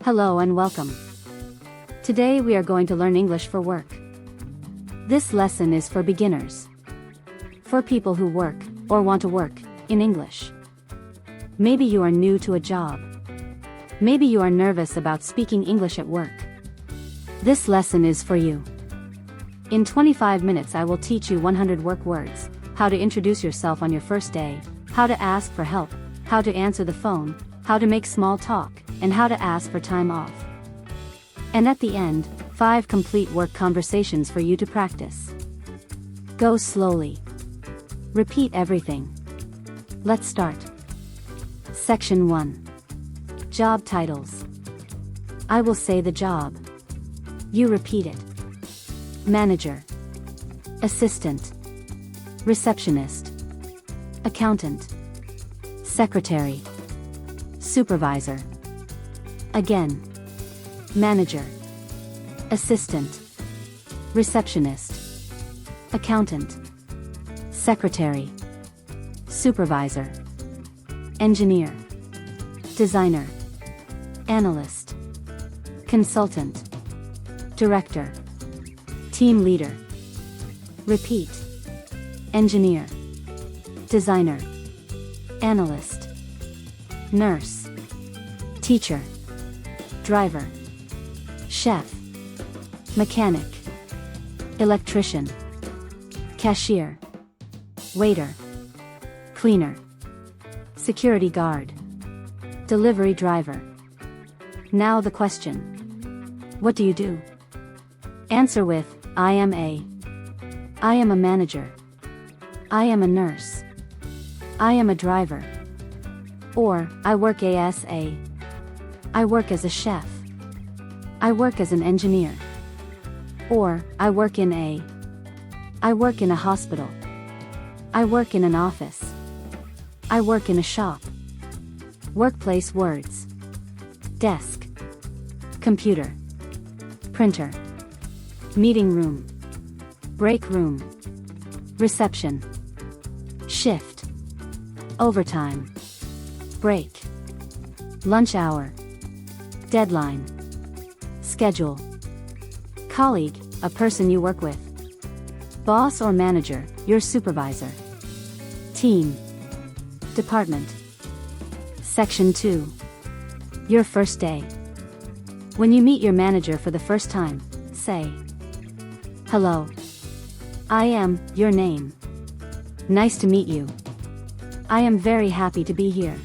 Hello and welcome. Today we are going to learn English for work. This lesson is for beginners. For people who work, or want to work, in English. Maybe you are new to a job. Maybe you are nervous about speaking English at work. This lesson is for you. In 25 minutes I will teach you 100 work words, how to introduce yourself on your first day, how to ask for help, how to answer the phone, how to make small talk, and how to ask for time off. And at the end, 5 complete work conversations for you to practice. Go slowly. Repeat everything. Let's start. Section 1. Job titles. I will say the job. You repeat it. Manager. Assistant. Receptionist. Accountant. Secretary. Supervisor. Again. Manager. Assistant. Receptionist. Accountant. Secretary. Supervisor. Engineer. Designer. Analyst. Consultant. Director. Team leader. Repeat. Engineer. Designer. Analyst. Nurse. Teacher. Driver. Chef. Mechanic. Electrician. Cashier. Waiter. Cleaner. Security guard. Delivery driver. Now the question. What do you do? Answer with, I am a manager. I am a nurse. I am a driver. Or, I work as a. I work as a chef. I work as an engineer. Or, I work in a hospital. I work in an office. I work in a shop. Workplace words. Desk. Computer. Printer. Meeting room. Break room. Reception. Shift. Overtime. Break. Lunch hour. Deadline. Schedule. Colleague, a person you work with. Boss or manager, your supervisor. Team. Department. Section 2. Your first day. When you meet your manager for the first time, say, Hello. I am, your name. Nice to meet you. I am very happy to be here.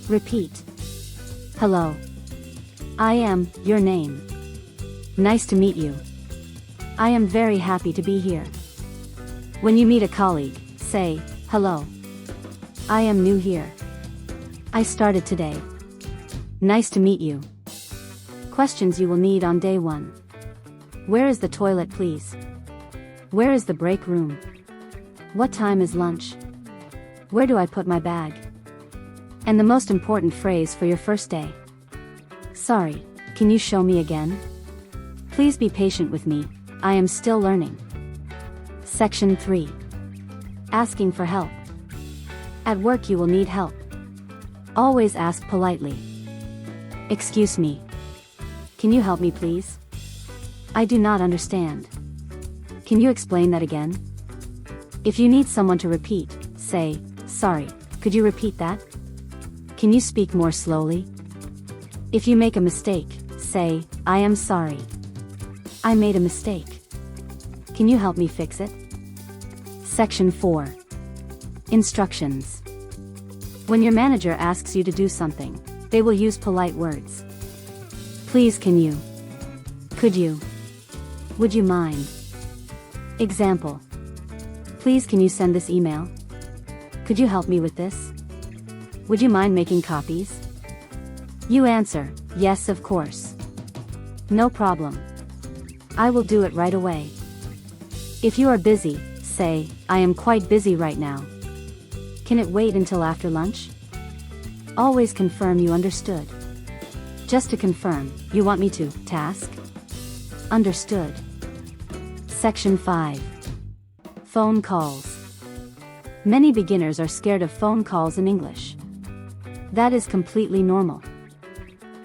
Repeat. Hello. I am, your name. Nice to meet you. I am very happy to be here. When you meet a colleague, say, Hello. I am new here. I started today. Nice to meet you. Questions you will need on day 1. Where is the toilet, please? Where is the break room? What time is lunch? Where do I put my bag? And the most important phrase for your first day. Sorry, can you show me again? Please be patient with me, I am still learning. Section 3. Asking for help. At work you will need help. Always ask politely. Excuse me. Can you help me please? I do not understand. Can you explain that again? If you need someone to repeat, say, Sorry, could you repeat that? Can you speak more slowly? If you make a mistake, say, I am sorry. I made a mistake. Can you help me fix it? Section 4. Instructions. When your manager asks you to do something, they will use polite words. Please, can you? Could you? Would you mind? Example. Please, can you send this email? Could you help me with this? Would you mind making copies? You answer, yes, of course. No problem. I will do it right away. If you are busy, say, I am quite busy right now. Can it wait until after lunch? Always confirm you understood. Just to confirm, you want me to task? Understood. Section 5. Phone calls. Many beginners are scared of phone calls in English. That is completely normal.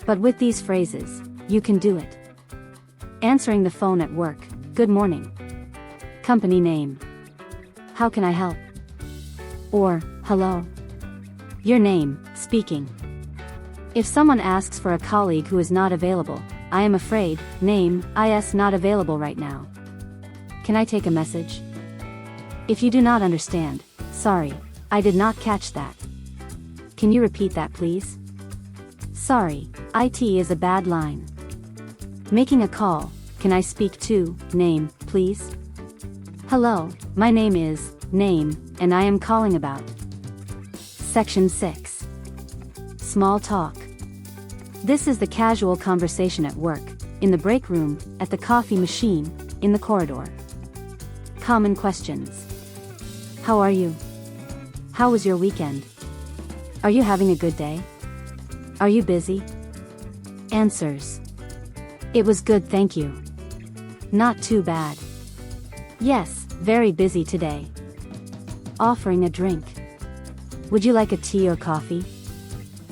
But with these phrases, you can do it. Answering the phone at work, good morning. Company name. How can I help? Or, hello. Your name, speaking. If someone asks for a colleague who is not available, I am afraid, name, is not available right now. Can I take a message? If you do not understand, sorry, I did not catch that. Can you repeat that please? Sorry, it is a bad line. Making a call, can I speak to, name, please? Hello, my name is, name, and I am calling about. Section 6. Small talk. This is the casual conversation at work, in the break room, at the coffee machine, in the corridor. Common questions. How are you? How was your weekend? Are you having a good day? Are you busy? Answers. It was good, thank you. Not too bad. Yes, very busy today. Offering a drink. Would you like a tea or coffee?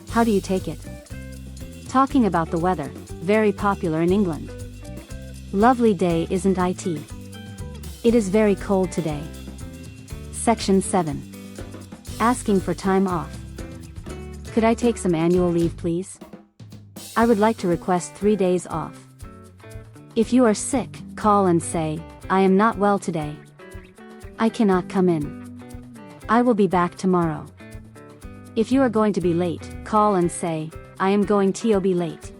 How do you take it? Talking about the weather, very popular in England. Lovely day, isn't it? It is very cold today. Section 7. Asking for time off. Could I take some annual leave please? I would like to request 3 days off. If you are sick, call and say, I am not well today. I cannot come in. I will be back tomorrow. If you are going to be late, call and say, I am going to be late.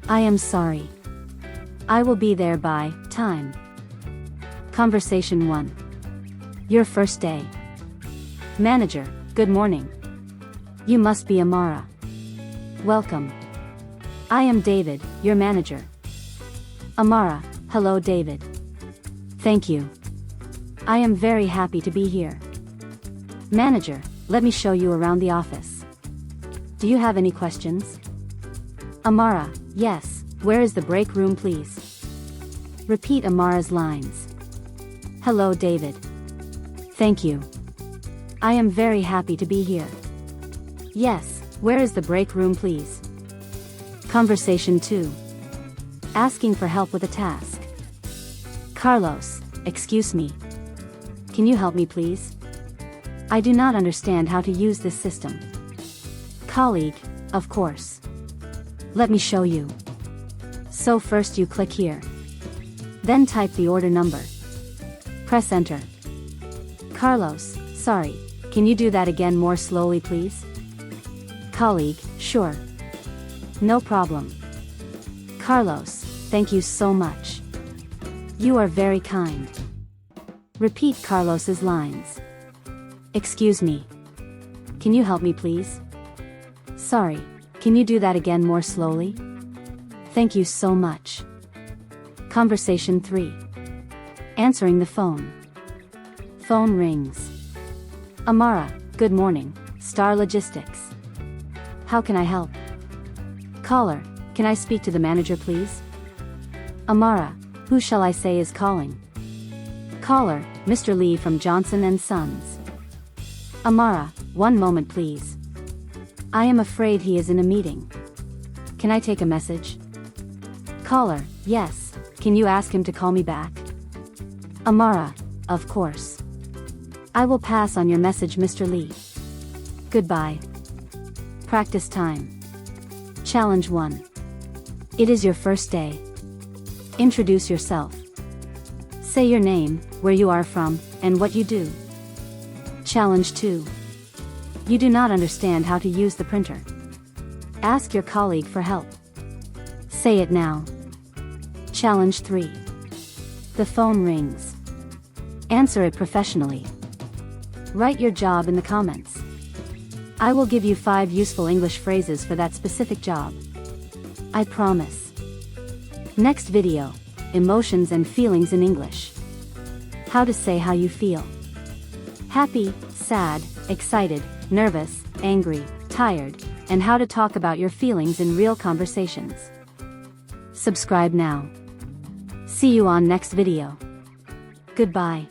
I am sorry. I will be there by time. Conversation 1. Your first day. Manager, good morning. You must be Amara. Welcome. I am David, your manager. Amara, hello David. Thank you. I am very happy to be here. Manager, let me show you around the office. Do you have any questions? Amara, yes, where is the break room please? Repeat Amara's lines. Hello David. Thank you. I am very happy to be here. Yes, where is the break room please? Conversation 2. Asking for help with a task. Carlos, excuse me. Can you help me please? I do not understand how to use this system. Colleague, of course. Let me show you. So first you click here. Then type the order number. Press enter. Carlos, sorry, can you do that again more slowly please? Colleague, sure. No problem. Carlos, thank you so much. You are very kind. Repeat Carlos's lines. Excuse me. Can you help me please? Sorry, can you do that again more slowly? Thank you so much. Conversation 3. Answering the phone. Phone rings. Amara, good morning, Star Logistics. How can I help? Caller, can I speak to the manager please? Amara, who shall I say is calling? Caller, Mr. Lee from Johnson & Sons. Amara, one moment please. I am afraid he is in a meeting. Can I take a message? Caller, yes, can you ask him to call me back? Amara, of course. I will pass on your message Mr. Lee. Goodbye. Practice time. Challenge 1. It is your first day. Introduce yourself. Say your name, where you are from, and what you do. Challenge 2. You do not understand how to use the printer. Ask your colleague for help. Say it now. Challenge 3. The phone rings. Answer it professionally. Write your job in the comments. I will give you 5 useful English phrases for that specific job. I promise. Next video, emotions and feelings in English. How to say how you feel. Happy, sad, excited, nervous, angry, tired, and how to talk about your feelings in real conversations. Subscribe now. See you on next video. Goodbye.